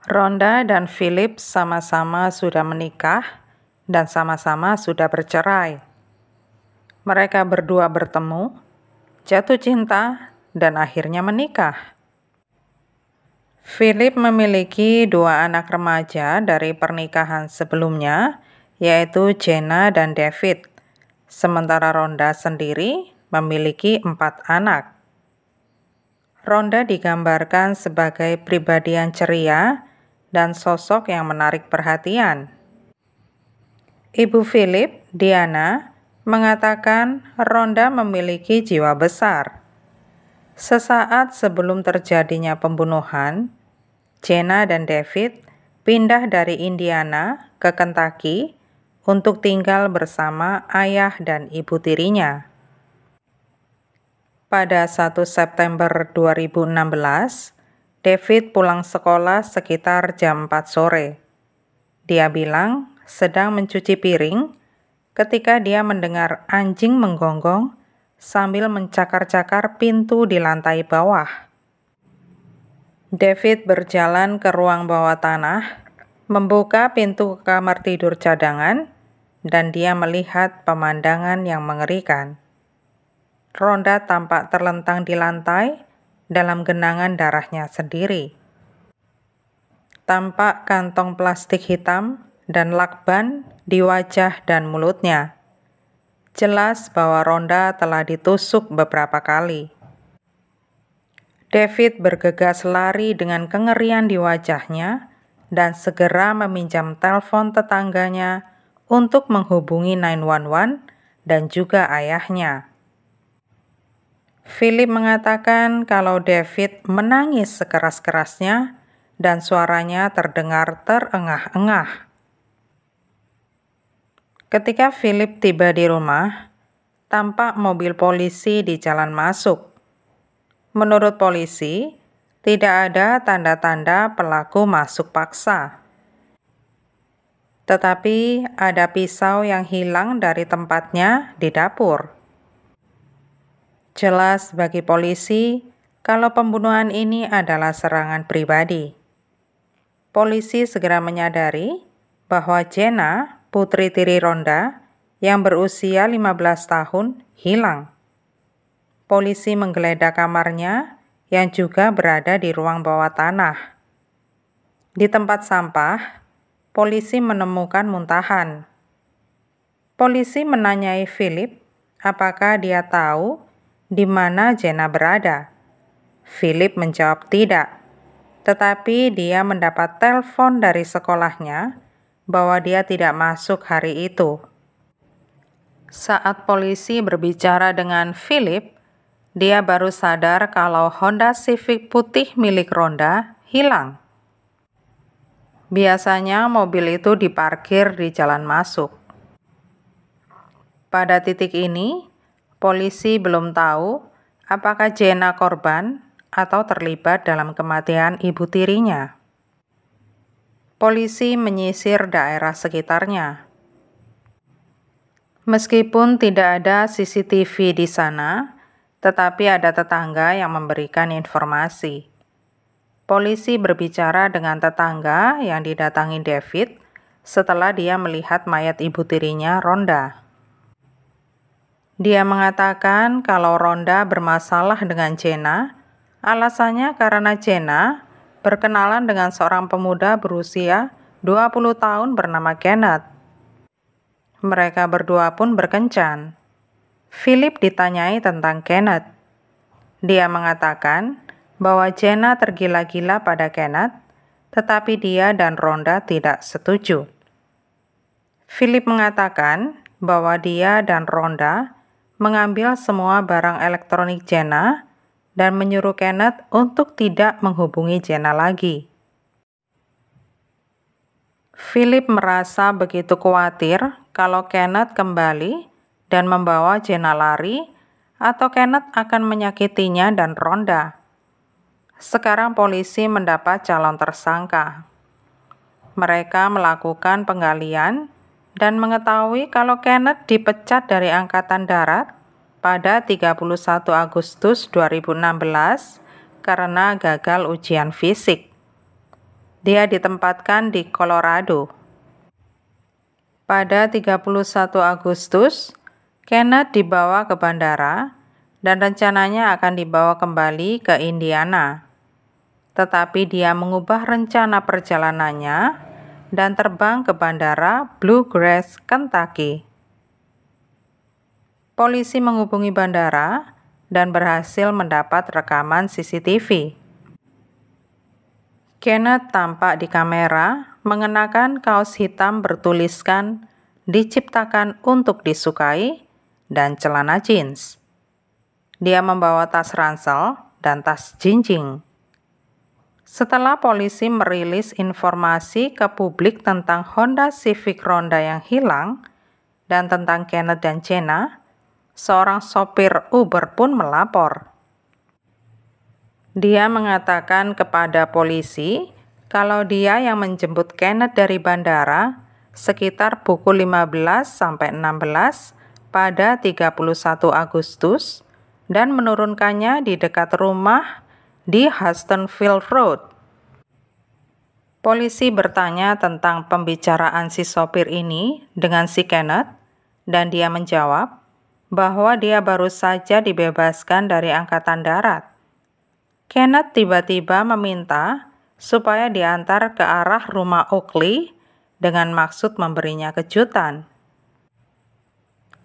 Rhonda dan Philip sama-sama sudah menikah dan sama-sama sudah bercerai. Mereka berdua bertemu, jatuh cinta, dan akhirnya menikah. Philip memiliki 2 anak remaja dari pernikahan sebelumnya, yaitu Jenna dan David. Sementara Rhonda sendiri memiliki 4 anak. Rhonda digambarkan sebagai pribadi yang ceria dan sosok yang menarik perhatian. Ibu Philip, Diana, mengatakan Rhonda memiliki jiwa besar. Sesaat sebelum terjadinya pembunuhan, Jenna dan David pindah dari Indiana ke Kentucky untuk tinggal bersama ayah dan ibu tirinya. Pada 1 September 2016, David pulang sekolah sekitar jam 4 sore. Dia bilang sedang mencuci piring ketika dia mendengar anjing menggonggong sambil mencakar-cakar pintu di lantai bawah. David berjalan ke ruang bawah tanah, membuka pintu ke kamar tidur cadangan, dan dia melihat pemandangan yang mengerikan. Rhonda tampak terlentang di lantai dalam genangan darahnya sendiri. Tampak kantong plastik hitam dan lakban di wajah dan mulutnya. Jelas bahwa Rhonda telah ditusuk beberapa kali. David bergegas lari dengan kengerian di wajahnya dan segera meminjam telepon tetangganya untuk menghubungi 911 dan juga ayahnya. Philip mengatakan kalau David menangis sekeras-kerasnya dan suaranya terdengar terengah-engah. Ketika Philip tiba di rumah, tampak mobil polisi di jalan masuk. Menurut polisi, tidak ada tanda-tanda pelaku masuk paksa. Tetapi ada pisau yang hilang dari tempatnya di dapur. Jelas bagi polisi kalau pembunuhan ini adalah serangan pribadi. Polisi segera menyadari bahwa Jenna, putri tiri Rhonda, yang berusia 15 tahun, hilang. Polisi menggeledah kamarnya yang juga berada di ruang bawah tanah. Di tempat sampah, polisi menemukan muntahan. Polisi menanyai Philip apakah dia tahu di mana Jenna berada. Philip menjawab tidak, tetapi dia mendapat telepon dari sekolahnya bahwa dia tidak masuk hari itu. Saat polisi berbicara dengan Philip, dia baru sadar kalau Honda Civic putih milik Rhonda hilang. Biasanya mobil itu diparkir di jalan masuk. Pada titik ini, polisi belum tahu apakah Jenna korban atau terlibat dalam kematian ibu tirinya. Polisi menyisir daerah sekitarnya. Meskipun tidak ada CCTV di sana, tetapi ada tetangga yang memberikan informasi. Polisi berbicara dengan tetangga yang didatangi David setelah dia melihat mayat ibu tirinya, Rhonda. Dia mengatakan kalau Rhonda bermasalah dengan Jenna, alasannya karena Jenna berkenalan dengan seorang pemuda berusia 20 tahun bernama Kenneth. Mereka berdua pun berkencan. Philip ditanyai tentang Kenneth. Dia mengatakan bahwa Jenna tergila-gila pada Kenneth, tetapi dia dan Rhonda tidak setuju. Philip mengatakan bahwa dia dan Rhonda mengambil semua barang elektronik Jenna dan menyuruh Kenneth untuk tidak menghubungi Jenna lagi. Philip merasa begitu khawatir kalau Kenneth kembali dan membawa Jenna lari atau Kenneth akan menyakitinya dan Rhonda. Sekarang polisi mendapat calon tersangka. Mereka melakukan penggalian dan mengetahui kalau Kenneth dipecat dari Angkatan Darat pada 31 Agustus 2016 karena gagal ujian fisik. Dia ditempatkan di Colorado. Pada 31 Agustus, Kenneth dibawa ke bandara dan rencananya akan dibawa kembali ke Indiana. Tetapi dia mengubah rencana perjalanannya dan terbang ke bandara Bluegrass, Kentucky. Polisi menghubungi bandara dan berhasil mendapat rekaman CCTV. Kenneth tampak di kamera mengenakan kaos hitam bertuliskan "Diciptakan untuk disukai" dan celana jeans. Dia membawa tas ransel dan tas jinjing. Setelah polisi merilis informasi ke publik tentang Honda Civic Ronda yang hilang dan tentang Kenneth dan Jenna, seorang sopir Uber pun melapor. Dia mengatakan kepada polisi kalau dia yang menjemput Kenneth dari bandara sekitar pukul 15-16 pada 31 Agustus dan menurunkannya di dekat rumah di Hustonville Road. Polisi bertanya tentang pembicaraan si sopir ini dengan si Kenneth dan dia menjawab bahwa dia baru saja dibebaskan dari Angkatan Darat. Kenneth tiba-tiba meminta supaya diantar ke arah rumah Oakley dengan maksud memberinya kejutan.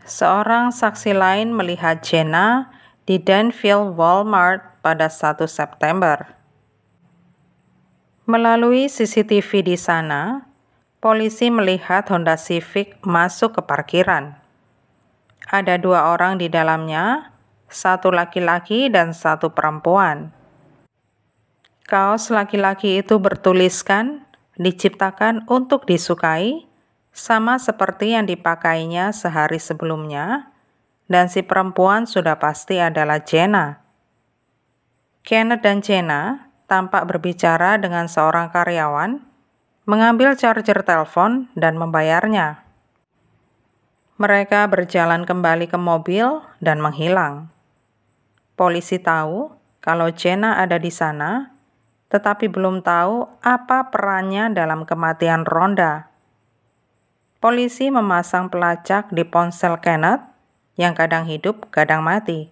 Seorang saksi lain melihat Jenna di Danville Walmart pada 1 September. Melalui CCTV di sana, polisi melihat Honda Civic masuk ke parkiran. Ada 2 orang di dalamnya, 1 laki-laki dan 1 perempuan. Kaos laki-laki itu bertuliskan "Diciptakan untuk disukai", sama seperti yang dipakainya sehari sebelumnya, dan si perempuan sudah pasti adalah Jenna. Kenneth dan Jenna tampak berbicara dengan seorang karyawan, mengambil charger telepon dan membayarnya. Mereka berjalan kembali ke mobil dan menghilang. Polisi tahu kalau Jenna ada di sana, tetapi belum tahu apa perannya dalam kematian Ronda. Polisi memasang pelacak di ponsel Kenneth yang kadang hidup, kadang mati.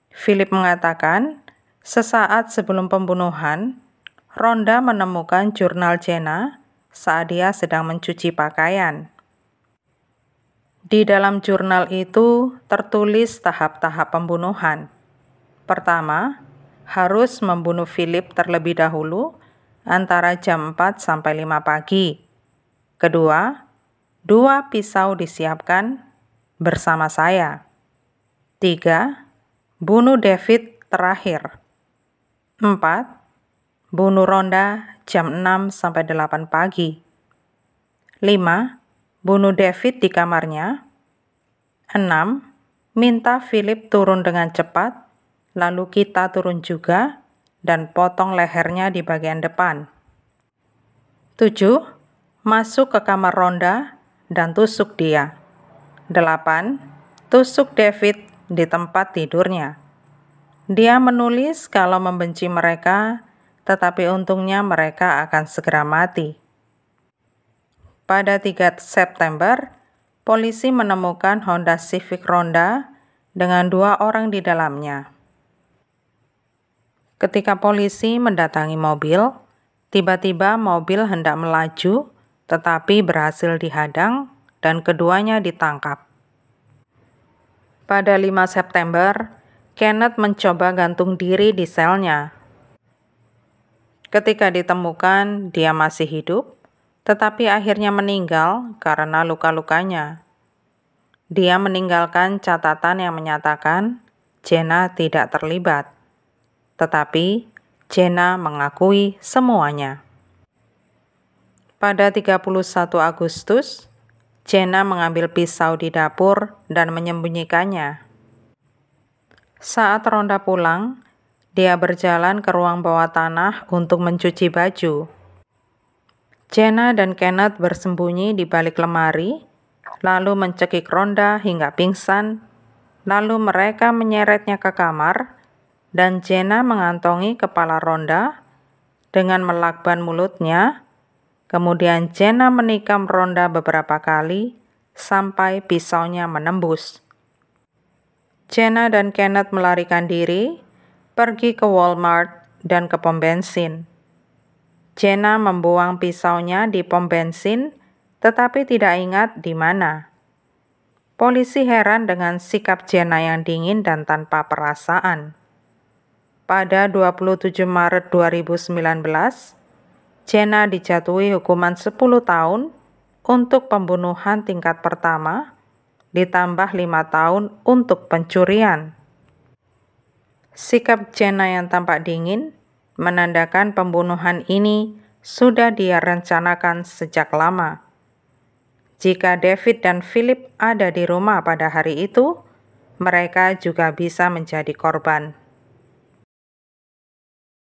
Philip mengatakan, sesaat sebelum pembunuhan, Ronda menemukan jurnal Jenna saat dia sedang mencuci pakaian. Di dalam jurnal itu tertulis tahap-tahap pembunuhan. Pertama, harus membunuh Philip terlebih dahulu antara jam 4 sampai 5 pagi. Kedua, 2 pisau disiapkan bersama saya. 3. Bunuh David terakhir. 4. Bunuh Ronda jam 6 sampai 8 pagi. 5. Bunuh David di kamarnya. 6. Minta Philip turun dengan cepat, lalu kita turun juga dan potong lehernya di bagian depan. 7. Masuk ke kamar Ronda dan tusuk dia. 8. Tusuk David di tempat tidurnya. Dia menulis kalau membenci mereka, tetapi untungnya mereka akan segera mati. Pada 3 September, polisi menemukan Honda Civic Ronda dengan 2 orang di dalamnya. Ketika polisi mendatangi mobil, tiba-tiba mobil hendak melaju, tetapi berhasil dihadang dan keduanya ditangkap. Pada 5 September, Kenneth mencoba gantung diri di selnya. Ketika ditemukan, dia masih hidup, tetapi akhirnya meninggal karena luka-lukanya. Dia meninggalkan catatan yang menyatakan Jenna tidak terlibat, tetapi Jenna mengakui semuanya. Pada 31 Agustus, Jenna mengambil pisau di dapur dan menyembunyikannya. Saat Ronda pulang, dia berjalan ke ruang bawah tanah untuk mencuci baju. Jenna dan Kenneth bersembunyi di balik lemari, lalu mencekik Ronda hingga pingsan, lalu mereka menyeretnya ke kamar, dan Jenna mengantongi kepala Ronda dengan melakban mulutnya. Kemudian Jenna menikam Rhonda beberapa kali sampai pisaunya menembus. Jenna dan Kenneth melarikan diri, pergi ke Walmart dan ke pom bensin. Jenna membuang pisaunya di pom bensin, tetapi tidak ingat di mana. Polisi heran dengan sikap Jenna yang dingin dan tanpa perasaan. Pada 27 Maret 2019, Jenna dijatuhi hukuman 10 tahun untuk pembunuhan tingkat pertama, ditambah 5 tahun untuk pencurian. Sikap Jenna yang tampak dingin menandakan pembunuhan ini sudah dia rencanakan sejak lama. Jika David dan Philip ada di rumah pada hari itu, mereka juga bisa menjadi korban.